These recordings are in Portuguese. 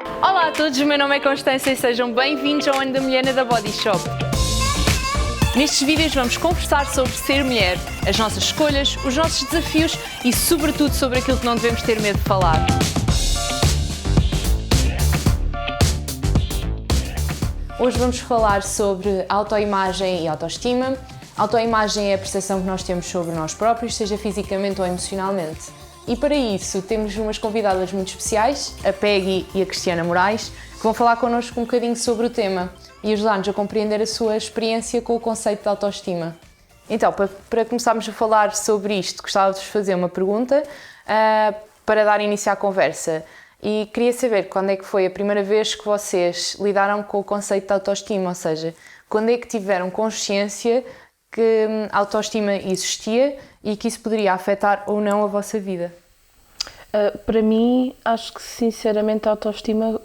Olá a todos, o meu nome é Constância e sejam bem-vindos ao Ano da Mulher da Body Shop. Nestes vídeos vamos conversar sobre ser mulher, as nossas escolhas, os nossos desafios e, sobretudo, sobre aquilo que não devemos ter medo de falar. Hoje vamos falar sobre autoimagem e autoestima. Autoimagem é a percepção que nós temos sobre nós próprios, seja fisicamente ou emocionalmente. E para isso temos umas convidadas muito especiais, a Peggy e a Cristiana Moraes, que vão falar connosco um bocadinho sobre o tema e ajudar-nos a compreender a sua experiência com o conceito de autoestima. Então, para começarmos a falar sobre isto, gostava de vos fazer uma pergunta para dar início à conversa. E queria saber quando é que foi a primeira vez que vocês lidaram com o conceito de autoestima, ou seja, quando é que tiveram consciência que a autoestima existia e que isso poderia afetar ou não a vossa vida? Para mim, acho que sinceramente a autoestima,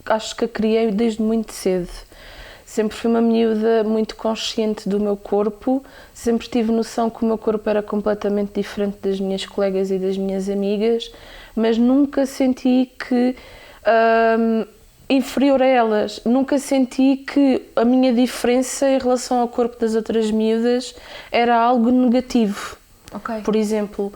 acho que a criei desde muito cedo. Sempre fui uma miúda muito consciente do meu corpo, sempre tive noção que o meu corpo era completamente diferente das minhas colegas e das minhas amigas, mas nunca senti que inferior a elas, nunca senti que a minha diferença em relação ao corpo das outras miúdas era algo negativo. Okay. Por exemplo,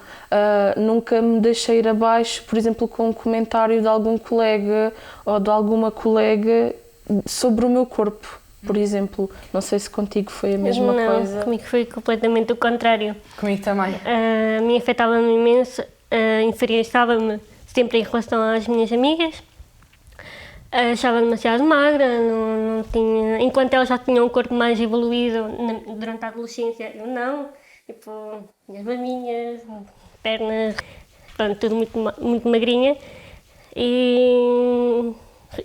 nunca me deixei ir abaixo, por exemplo, com um comentário de algum colega ou de alguma colega sobre o meu corpo, por exemplo. Não sei se contigo foi a mesma coisa. Não, comigo foi completamente o contrário. Comigo também. A mim afetava-me imenso, inferiorizava-me sempre em relação às minhas amigas. Achava-me demasiado magra, não tinha, enquanto elas já tinham um corpo mais evoluído durante a adolescência, eu não. Tipo, minhas maminhas, pernas, pronto, tudo muito magrinha. E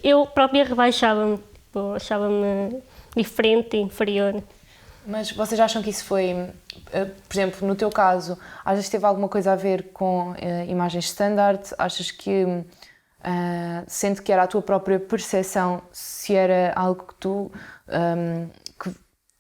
eu própria rebaixava-me, tipo, achava-me diferente, inferior. Mas vocês acham que isso foi, por exemplo, no teu caso, achas que teve alguma coisa a ver com imagens standard? Achas que, sendo que era a tua própria percepção, se era algo que tu,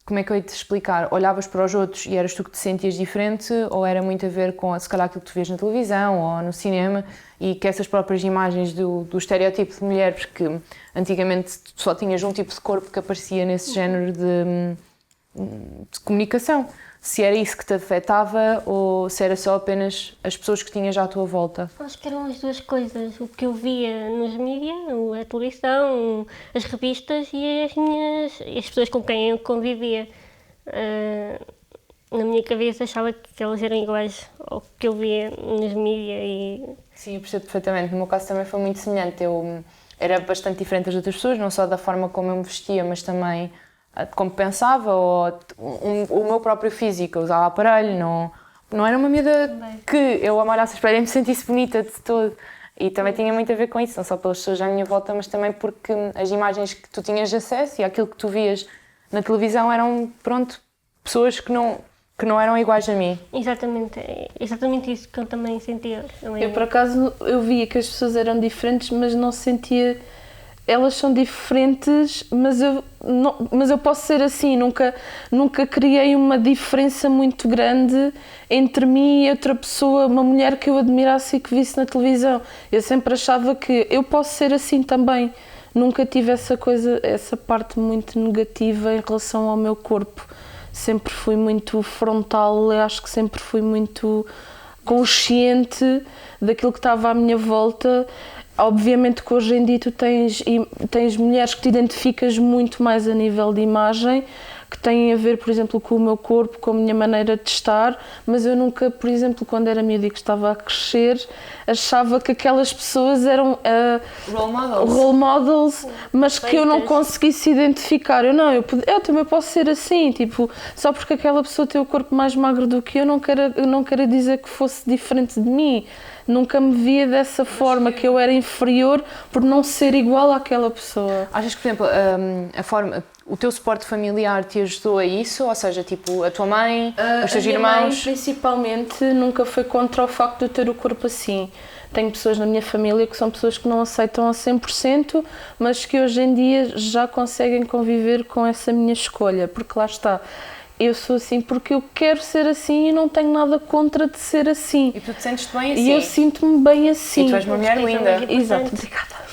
como é que eu ia te explicar? Olhavas para os outros e eras tu que te sentias diferente, ou era muito a ver com, se calhar, aquilo que tu vês na televisão ou no cinema, e que essas próprias imagens do estereótipo de mulher, porque antigamente só tinhas um tipo de corpo que aparecia nesse género de comunicação. Se era isso que te afetava ou se era só apenas as pessoas que tinhas à tua volta? Acho que eram as duas coisas, o que eu via nos mídias, a televisão, as revistas e as pessoas com quem eu convivia. Na minha cabeça achava que elas eram iguais ao que eu via nos mídias e... Sim, eu percebo perfeitamente. No meu caso também foi muito semelhante. Eu era bastante diferente das outras pessoas, não só da forma como eu me vestia, mas também como pensava, ou o meu próprio físico. Eu usava aparelho, não era uma miúda que eu olhasse espelho e me sentisse bonita de todo. E também tinha muito a ver com isso, não só pelas pessoas à minha volta, mas também porque as imagens que tu tinhas acesso e aquilo que tu vias na televisão eram, pronto, pessoas que não eram iguais a mim. Exatamente, é exatamente isso que eu também sentia. Eu, por acaso, eu via que as pessoas eram diferentes, mas não sentia... Elas são diferentes, mas eu posso ser assim, nunca criei uma diferença muito grande entre mim e outra pessoa, uma mulher que eu admirasse e que visse na televisão. Eu sempre achava que eu posso ser assim também. Nunca tive essa parte muito negativa em relação ao meu corpo. Sempre fui muito frontal, eu acho que sempre fui muito consciente daquilo que estava à minha volta. Obviamente que hoje em dia tu tens mulheres que te identificas muito mais a nível de imagem, que têm a ver, por exemplo, com o meu corpo, com a minha maneira de estar, mas eu nunca, por exemplo, quando era miúda e que estava a crescer, achava que aquelas pessoas eram role models, mas que eu não conseguisse identificar. Eu também posso ser assim, tipo, só porque aquela pessoa tem o corpo mais magro do que eu, não quero dizer que fosse diferente de mim. Nunca me via dessa forma, que eu era inferior por não ser igual àquela pessoa. Achas que, por exemplo, o teu suporte familiar te ajudou a isso? Ou seja, tipo, a tua mãe, os teus irmãos? A minha mãe, principalmente, nunca foi contra o facto de eu ter o corpo assim. Tenho pessoas na minha família que são pessoas que não aceitam a 100%, mas que hoje em dia já conseguem conviver com essa minha escolha, porque lá está. Eu sou assim porque eu quero ser assim e não tenho nada contra de ser assim. E tu te sentes bem assim? E eu sinto-me bem assim. E tu és uma mulher linda. Exato, obrigada.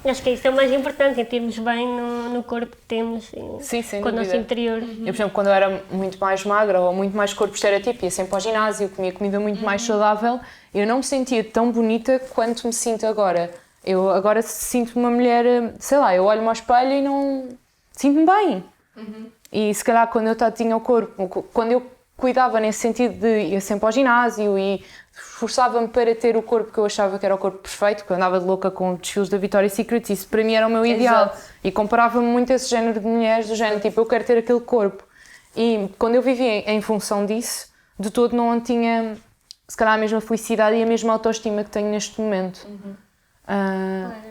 Acho que isso é o mais importante, sentirmos bem no corpo que temos, Sim, sem com o nosso dúvida. interior. Eu, por exemplo, quando eu era muito mais magra ou muito mais corpo estereotipo, ia sempre ao ginásio, comia comida muito mais saudável, eu não me sentia tão bonita quanto me sinto agora. Eu agora sinto-me uma mulher, sei lá, eu olho-me ao espelho e não... sinto-me bem. E se calhar quando eu tinha o corpo, quando eu cuidava nesse sentido de ir sempre ao ginásio e esforçava-me para ter o corpo que eu achava que era o corpo perfeito, porque eu andava de louca com desfiles da Victoria's Secret, isso para mim era o meu ideal. Exato. E comparava-me muito a esse género de mulheres, do género tipo, eu quero ter aquele corpo. E quando eu vivia em função disso, de todo não tinha, se calhar, a mesma felicidade e a mesma autoestima que tenho neste momento.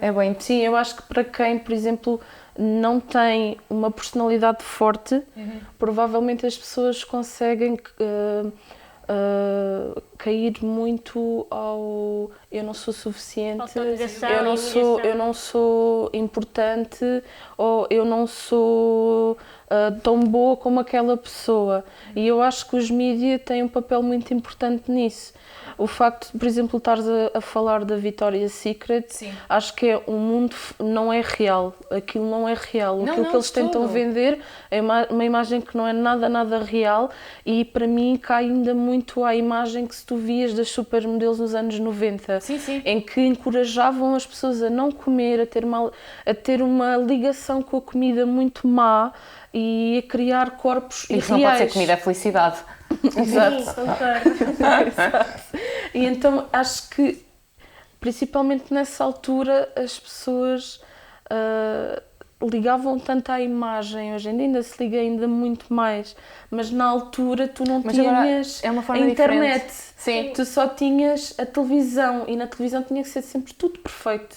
É bem... Sim, eu acho que para quem, por exemplo, não tem uma personalidade forte, provavelmente as pessoas conseguem cair muito ao eu não sou suficiente, Autorização, eu não sou importante ou eu não sou tão boa como aquela pessoa. E eu acho que os mídias têm um papel muito importante nisso. O facto de, por exemplo, estares a falar da Victoria's Secret, acho que é um mundo, não é real. Aquilo não é real. Aquilo que eles tentam vender é uma imagem que não é nada real e para mim cai ainda muito à imagem que se tu vias das supermodelos nos anos 90, em que encorajavam as pessoas a não comer, a ter uma ligação com a comida muito má e a criar corpos irreais. Isso não pode ser comida, é felicidade. Exato. Sim, concordo. E então acho que, principalmente nessa altura, as pessoas ligavam tanto à imagem. Hoje em dia ainda se liga ainda muito mais, mas na altura tu não tinhas é uma forma a internet. Sim. Tu só tinhas a televisão e na televisão tinha que ser sempre tudo perfeito.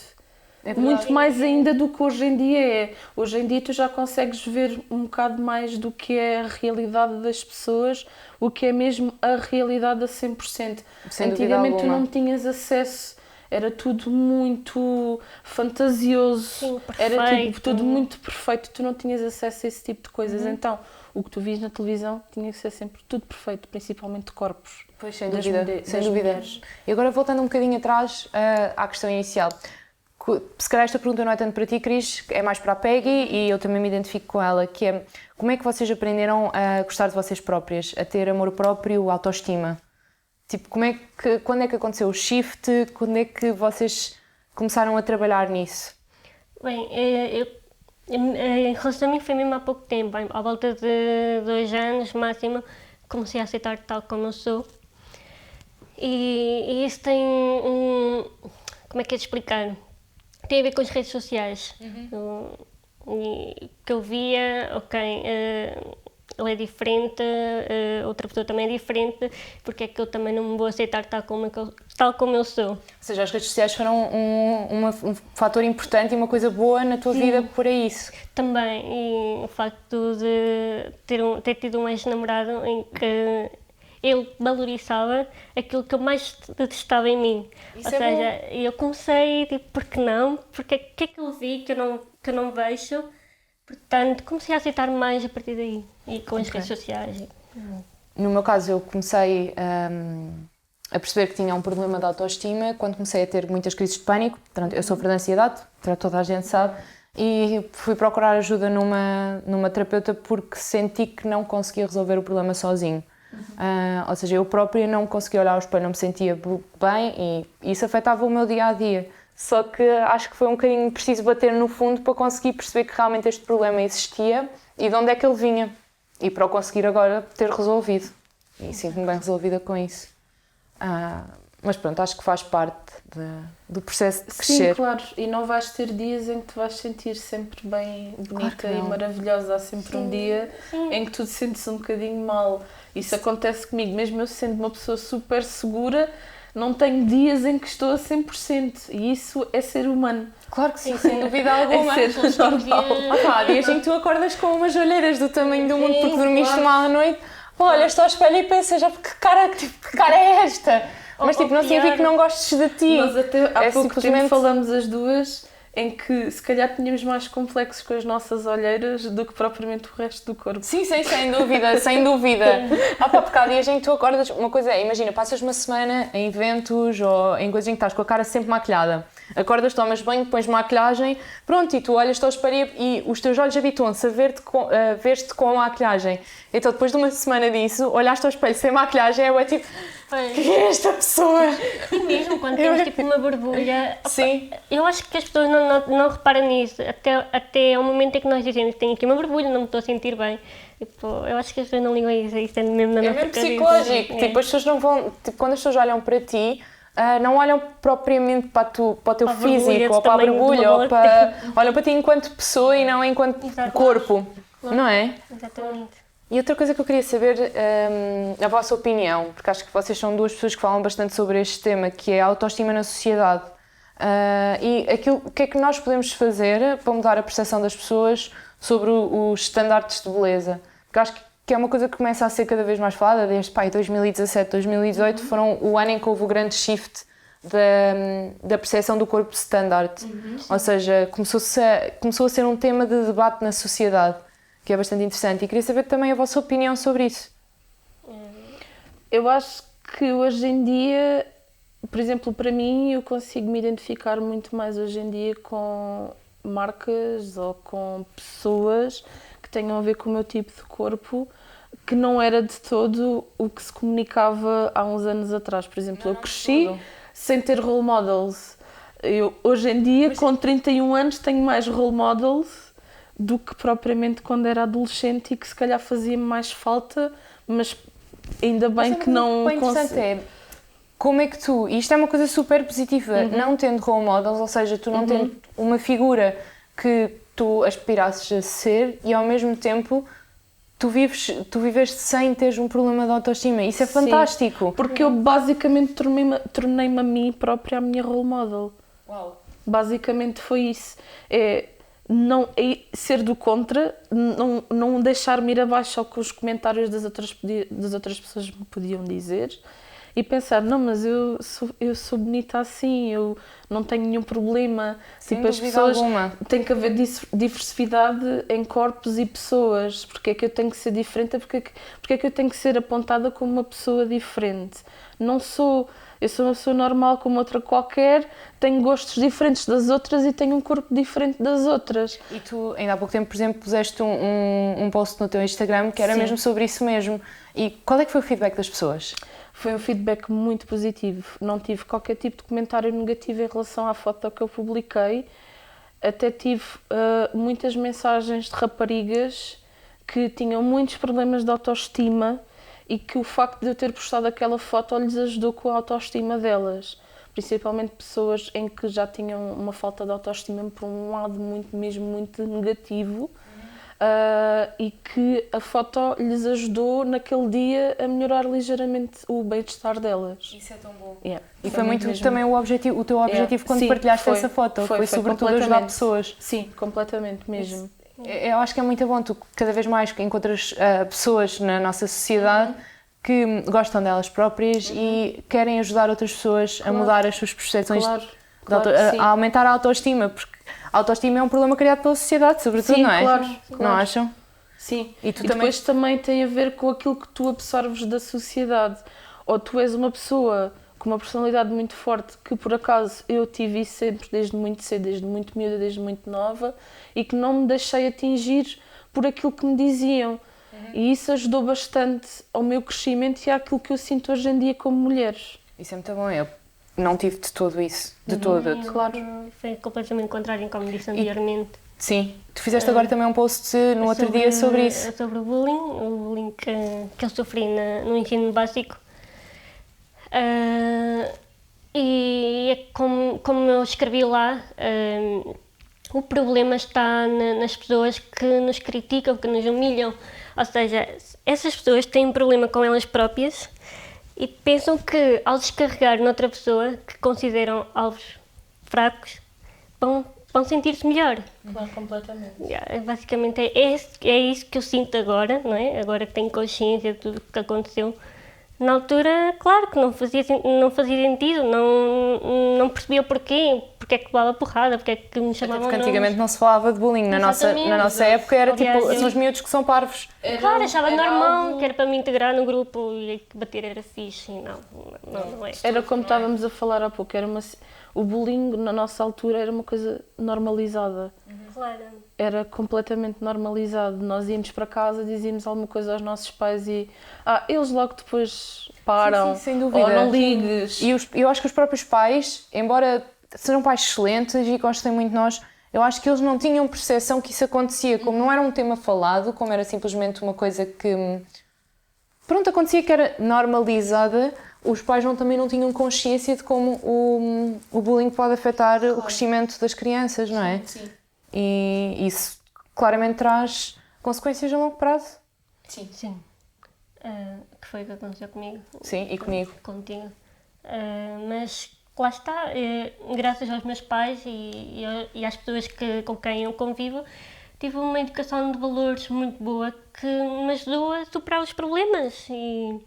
Muito mais ainda do que hoje em dia é. Hoje em dia tu já consegues ver um bocado mais do que é a realidade das pessoas, o que é mesmo a realidade a 100%. Sem Antigamente tu alguma. não tinhas acesso, era tudo muito fantasioso, Sim, era perfeito. tipo, tudo muito perfeito, tu não tinhas acesso a esse tipo de coisas. Então, o que tu vias na televisão tinha que ser sempre tudo perfeito, principalmente de corpos. Pois, sem das dúvida. mulher- Sem das dúvida. mulheres. E agora voltando um bocadinho atrás à questão inicial. Se calhar esta pergunta não é tanto para ti, Cris, é mais para a Peggy e eu também me identifico com ela, que é como é que vocês aprenderam a gostar de vocês próprias, a ter amor próprio, autoestima? Tipo, quando é que aconteceu o shift? Quando é que vocês começaram a trabalhar nisso? Bem, em relação a mim foi mesmo há pouco tempo, à volta de 2 anos máximo, comecei a aceitar tal como eu sou. E isso tem como é que é de explicar? Tem a ver com as redes sociais. Que eu via, ok, ele é diferente, outra pessoa também é diferente, porque é que eu também não me vou aceitar tal como eu sou? Ou seja, as redes sociais foram um fator importante e uma coisa boa na tua vida por aí isso. Também, e o facto de ter tido um ex-namorado em que ele valorizava aquilo que eu mais detestava em mim. Isso Ou é seja, eu comecei, tipo, por que não? Porque que é que eu vi que eu não vejo? Portanto, comecei a aceitar mais a partir daí, e com as redes sociais. No meu caso, eu comecei a perceber que tinha um problema de autoestima quando comecei a ter muitas crises de pânico. Portanto, eu sofro de ansiedade, toda a gente sabe, e fui procurar ajuda numa terapeuta porque senti que não conseguia resolver o problema sozinho. Ou seja, eu própria não conseguia olhar ao espelho, não me sentia bem e isso afetava o meu dia-a-dia. Só que acho que foi um bocadinho preciso bater no fundo para conseguir perceber que realmente este problema existia e de onde é que ele vinha. E para o conseguir agora ter resolvido. E sinto-me bem resolvida com isso. Mas pronto, acho que faz parte do processo de crescer. Sim, claro. E não vais ter dias em que te vais sentir sempre bem bonita e maravilhosa. Há sempre um dia em que tu te sentes um bocadinho mal. Isso acontece comigo. Mesmo eu sendo uma pessoa super segura, não tenho dias em que estou a 100%. E isso é ser humano. Claro que sim, sem dúvida alguma. É ser normal. Há dias em que tu acordas com umas olheiras do tamanho do mundo porque dormiste mal à noite. Olhas ao espelho e pensas, que cara é esta? Mas tipo, não significa que não gostes de ti. Nós até há pouco tempo falamos as duas em que se calhar tínhamos mais complexos com as nossas olheiras do que propriamente o resto do corpo. Sim, sem dúvida, sem dúvida. Porque há dias em que tu acordas, uma coisa é, imagina, passas uma semana em eventos ou em coisas em que estás com a cara sempre maquilhada. Acordas, tomas banho, pões maquilhagem, pronto, e tu olhas ao espelho e os teus olhos habituam-se a ver-te com a maquilhagem. Então depois de uma semana disso, olhaste ao espelho sem maquilhagem, é tipo, quem é esta pessoa? E mesmo quando temos tipo uma borbulha, Sim. eu acho que as pessoas não reparam nisso, até o momento em que nós dizemos tenho aqui uma borbulha, não me estou a sentir bem. Tipo, eu acho que as pessoas não ligam a isso é mesmo na nossa É mesmo cabeça. psicológico, tipo, as pessoas não vão, tipo, quando as pessoas olham para ti, não olham propriamente para o teu físico ou para a borbulha, olham para ti enquanto pessoa e não enquanto corpo, não é? Exatamente. E outra coisa que eu queria saber, a vossa opinião, porque acho que vocês são duas pessoas que falam bastante sobre este tema, que é a autoestima na sociedade. E o que é que nós podemos fazer para mudar a percepção das pessoas sobre os estándares de beleza? Porque acho que é uma coisa que começa a ser cada vez mais falada, desde 2017, 2018, foram o ano em que houve o grande shift da percepção do corpo standard. Ou seja, começou a ser um tema de debate na sociedade, que é bastante interessante. E queria saber também a vossa opinião sobre isso. Eu acho que hoje em dia, por exemplo, para mim, eu consigo me identificar muito mais hoje em dia com marcas ou com pessoas que tenham a ver com o meu tipo de corpo, que não era de todo o que se comunicava há uns anos atrás. Por exemplo, eu cresci sem ter role models. Eu, hoje em dia, com 31 anos, tenho mais role models do que propriamente quando era adolescente e que se calhar fazia mais falta, mas ainda bem que não consigo. O interessante é, como é que tu, e isto é uma coisa super positiva, não tendo role models, ou seja, tu não tendo uma figura que tu aspirasses a ser e ao mesmo tempo tu viveste sem teres um problema de autoestima. Isso é fantástico. Porque eu basicamente tornei-me a mim própria a minha role model. Uau. Basicamente foi isso. Ser do contra, não deixar-me ir abaixo ao que os comentários das outras pessoas me podiam dizer e pensar, não, mas eu sou bonita assim, eu não tenho nenhum problema. Sem tipo, as dúvida pessoas alguma. tem que haver diversidade em corpos e pessoas. Porque é que eu tenho que ser diferente? Porque é que eu tenho que ser apontada como uma pessoa diferente? Eu sou uma pessoa normal como outra qualquer, tenho gostos diferentes das outras e tenho um corpo diferente das outras. E tu, ainda há pouco tempo, por exemplo, puseste um post no teu Instagram que era mesmo sobre isso mesmo. E qual é que foi o feedback das pessoas? Foi um feedback muito positivo. Não tive qualquer tipo de comentário negativo em relação à foto que eu publiquei. Até tive muitas mensagens de raparigas que tinham muitos problemas de autoestima e que o facto de eu ter postado aquela foto lhes ajudou com a autoestima delas. Principalmente pessoas em que já tinham uma falta de autoestima por um lado mesmo muito negativo. E que a foto lhes ajudou naquele dia a melhorar ligeiramente o bem-estar delas. Isso é tão bom. Yeah. E foi muito mesmo também o teu objetivo quando partilhaste essa foto, foi sobretudo ajudar pessoas. Sim, completamente mesmo. Eu acho que é muito bom, tu cada vez mais encontras pessoas na nossa sociedade que gostam delas próprias e querem ajudar outras pessoas a mudar as suas percepções, a aumentar a autoestima, porque a autoestima é um problema criado pela sociedade, sobretudo, não é? Claro. Não acham? Sim, e depois também tem a ver com aquilo que tu absorves da sociedade. Ou tu és uma pessoa com uma personalidade muito forte, que por acaso eu tive isso sempre desde muito cedo, desde muito miúda, desde muito nova, e que não me deixei atingir por aquilo que me diziam. E isso ajudou bastante ao meu crescimento e àquilo que eu sinto hoje em dia como mulher. Isso é muito bom, eu não tive de todo isso, de todo. Claro. Foi completamente contrário, como disse anteriormente. Sim, tu fizeste agora também um post no outro dia sobre isso. Sobre o bullying que eu sofri no ensino básico. E é como eu escrevi lá, o problema está nas pessoas que nos criticam, que nos humilham. Ou seja, essas pessoas têm um problema com elas próprias e pensam que ao descarregar noutra pessoa que consideram alvos fracos, vão sentir-se melhor. Claro, completamente. Basicamente é isso que eu sinto agora, não é? Agora que tenho consciência de tudo o que aconteceu. Na altura, claro que não fazia sentido, não percebia o porquê, porque é que levava porrada, porque é que me chamavam Porque nomes. antigamente não se falava de bullying. Na nossa Exatamente. época era Aliás, tipo, eu- são os miúdos que são parvos. Claro, achava normal, algo- que era para me integrar no grupo e que bater era fixe. E não é. Era como estávamos a falar há pouco, o bullying na nossa altura era uma coisa normalizada. Claro. Era completamente normalizado. Nós íamos para casa, dizíamos alguma coisa aos nossos pais e eles logo depois param. Sim, sem dúvida. Ou não ligues. E eu acho que os próprios pais, embora sejam pais excelentes e gostem muito de nós, eu acho que eles não tinham percepção que isso acontecia. Como não era um tema falado, como era simplesmente uma coisa que, pronto, acontecia, que era normalizada, os pais também não tinham consciência de como o bullying pode afetar o crescimento das crianças, não é? Sim. E isso claramente traz consequências a longo prazo. Sim. Sim. Que foi o que aconteceu comigo. Sim, e comigo. Contigo. Mas lá está, graças aos meus pais e às pessoas com quem eu convivo, tive uma educação de valores muito boa que me ajudou a superar os problemas e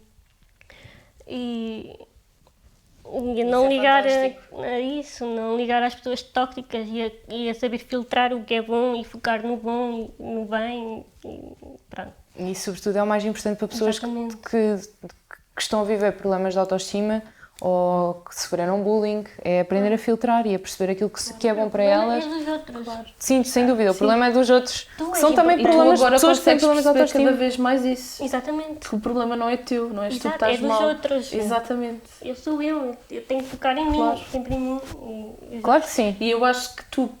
não ligar a isso, não ligar às pessoas tóxicas e a saber filtrar o que é bom e focar no bom e no bem e pronto. E isso, sobretudo, é o mais importante para pessoas Exatamente. que estão a viver problemas de autoestima ou que sofreram bullying, é aprender a filtrar e a perceber aquilo que é bom para elas. É dos outros. Sim, sem dúvida, o problema é dos outros, Tu que são és também E tu problemas de agora pessoas que têm consegues problemas de perceber cada autoestima. vez mais isso. Exatamente. Porque o problema não é teu, não és tu que Exato, estás é dos mal. outros. Exatamente. Eu sou eu tenho que focar em Claro. mim, sempre em mim. Claro que sim. E eu acho que tu,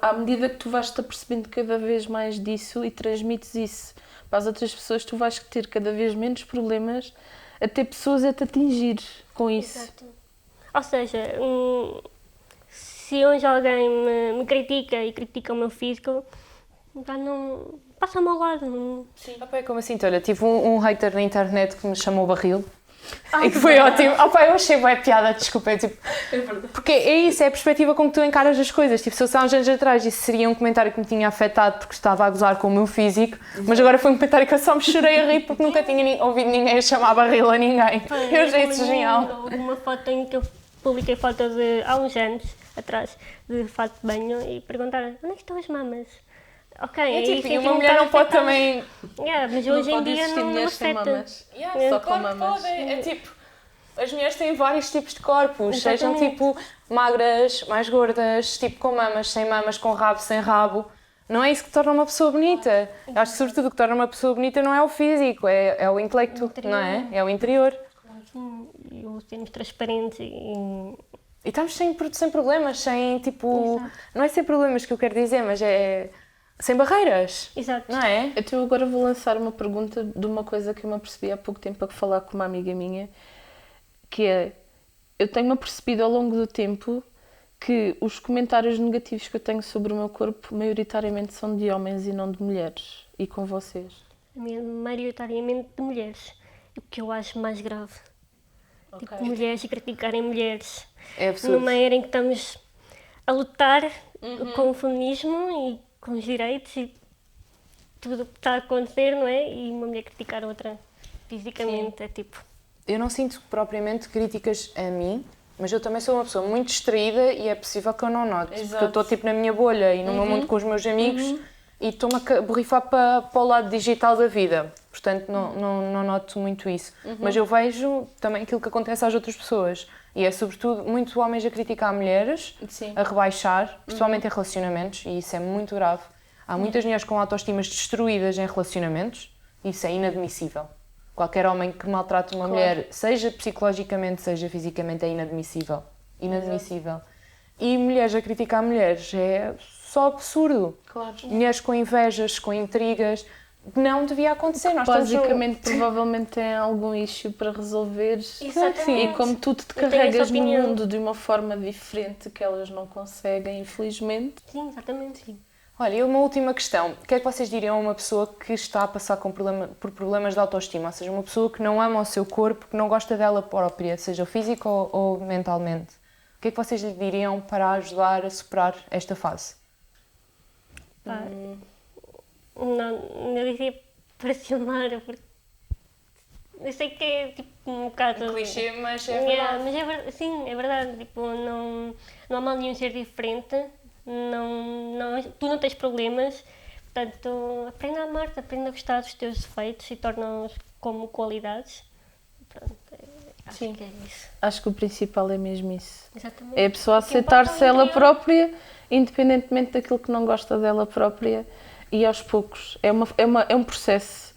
à medida que tu vais-te apercebendo cada vez mais disso e transmites isso para as outras pessoas, tu vais ter cada vez menos problemas a ter pessoas a te atingir com isso. Exato. Ou seja, se hoje alguém me critica e critica o meu físico, já não passa-me ao lado. Opa, é como assim, olha, tive um hater na internet que me chamou barril. E que foi ótimo. Opa, eu achei bem piada, desculpa. Tipo, porque é isso, é a perspectiva com que tu encaras as coisas. Tipo, se eu há uns anos atrás isso seria um comentário que me tinha afetado porque estava a gozar com o meu físico, mas agora foi um comentário que eu só me chorei a rir porque nunca tinha ouvido ninguém a chamar barril a ninguém. Eu achei isso genial. Houve uma foto em que eu publiquei foto de há uns anos atrás de fato de banho e perguntaram onde é que estão as mamas? Ok, É aí tipo, e senti uma um mulher não bocado pode afetada. também. Mas Não hoje em pode dia existir não me mulheres sem afeta. mamas. Yeah, Só com claro que mamas. pode. É tipo, as mulheres têm vários tipos de corpos, sejam Exatamente. tipo magras, mais gordas, tipo com mamas, sem mamas, com rabo, sem rabo. Não é isso que torna uma pessoa bonita. Eu acho que sobretudo o que torna uma pessoa bonita não é o físico, é o intelecto, interior. não é? É o interior. E o sermos transparentes e E estamos sem problemas, sem tipo. Exato. Não é sem problemas que eu quero dizer, mas é. Sem barreiras, exato. não é? Então agora vou lançar uma pergunta de uma coisa que eu me apercebi há pouco tempo a falar com uma amiga minha, que é, eu tenho-me apercebido ao longo do tempo que os comentários negativos que eu tenho sobre o meu corpo maioritariamente são de homens e não de mulheres, e com vocês. Maioritariamente de mulheres. O que eu acho mais grave. Ok. Tipo, mulheres e criticarem mulheres. É absurdo. Numa era em que estamos a lutar com o feminismo e com os direitos e tudo o que está a acontecer, não é? E uma mulher criticar a outra fisicamente, é tipo... Eu não sinto propriamente críticas a mim, mas eu também sou uma pessoa muito distraída e é possível que eu não note. Exato. Porque eu estou tipo na minha bolha e no meu mundo com os meus amigos e estou-me a borrifar para o lado digital da vida. Portanto, não noto muito isso. Mas eu vejo também aquilo que acontece às outras pessoas. E é sobretudo muito homens a criticar mulheres, Sim. a rebaixar, principalmente em relacionamentos, e isso é muito grave. Há muitas mulheres com autoestimas destruídas em relacionamentos, e isso é inadmissível. Qualquer homem que maltrate uma mulher, seja psicologicamente, seja fisicamente, é inadmissível. Inadmissível. E mulheres a criticar mulheres é só absurdo. Claro. Mulheres com invejas, com intrigas, não devia acontecer. Nós estamos Basicamente, provavelmente têm algum issue para resolver. Exatamente. E como tu te Eu tenho carregas essa no opinião. mundo de uma forma diferente que elas não conseguem, infelizmente. Sim, exatamente. Olha, e uma última questão. O que é que vocês diriam a uma pessoa que está a passar por problemas de autoestima? Ou seja, uma pessoa que não ama o seu corpo, que não gosta dela própria, seja físico ou mentalmente. O que é que vocês lhe diriam para a ajudar a superar esta fase? Não dizia pressionar, porque Eu sei que é tipo um bocado. Clichê, mas é Yeah, verdade. mas sim, é verdade. Tipo, não há mal nenhum ser diferente, tu não tens problemas, portanto, aprenda a amar-te, aprenda a gostar dos teus defeitos e torna-os como qualidades. Pronto, acho Sim. que é isso. Acho que o principal é mesmo isso. Exatamente. É a pessoa O que importa aceitar-se é o ela interior. própria, independentemente daquilo que não gosta dela própria, e aos poucos. É um processo.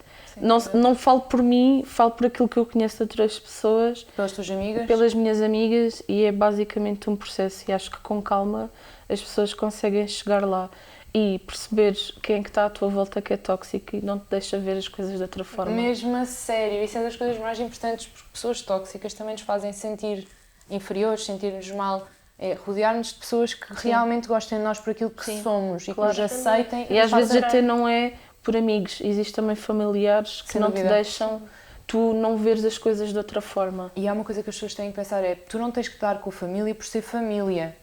Não falo por mim, falo por aquilo que eu conheço de outras pessoas, Pelas tuas amigas? pelas minhas amigas, e é basicamente um processo. E acho que com calma as pessoas conseguem chegar lá e perceber quem é que está à tua volta que é tóxico e não te deixa ver as coisas de outra forma. Mesmo a sério, isso é das coisas mais importantes, porque pessoas tóxicas também nos fazem sentir inferiores, sentir-nos mal. É rodear-nos de pessoas que realmente gostem de nós por aquilo que Sim, somos e claro. que nos aceitem. E às nos vezes façam- até não é por amigos, existem também familiares que Sem não dúvida. te deixam tu não veres as coisas de outra forma. E há uma coisa que as pessoas têm que pensar é, tu não tens que dar com a família por ser família.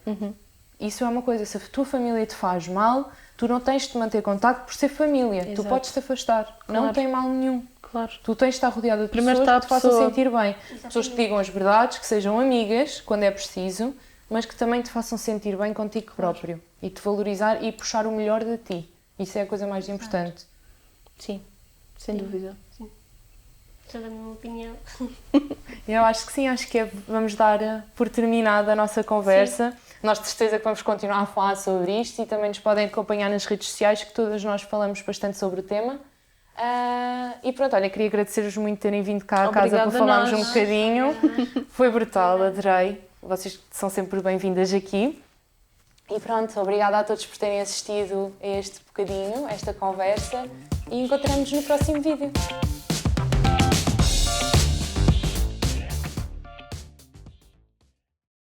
Isso é uma coisa, se a tua família te faz mal, tu não tens de manter contacto por ser família. Tu Exato. podes te afastar, não Claro. tem mal nenhum. Claro. Tu tens de estar rodeada de Primeiro pessoas está que a te façam pessoa. sentir bem. Pessoas que digam as verdades, que sejam amigas, quando é preciso, mas que também te façam sentir bem contigo próprio. E te valorizar e puxar o melhor de ti. Isso é a coisa mais importante. Sim, sem dúvida. Só da minha opinião. Eu acho que sim, acho que vamos dar por terminada a nossa conversa. Nós de certeza que vamos continuar a falar sobre isto e também nos podem acompanhar nas redes sociais, que todas nós falamos bastante sobre o tema. E pronto, olha, queria agradecer-vos muito terem vindo cá à casa Obrigada para falarmos nós. um bocadinho. Foi brutal, adorei. Vocês são sempre bem-vindas aqui. E pronto, obrigada a todos por terem assistido a este bocadinho, a esta conversa, e encontramos-nos no próximo vídeo.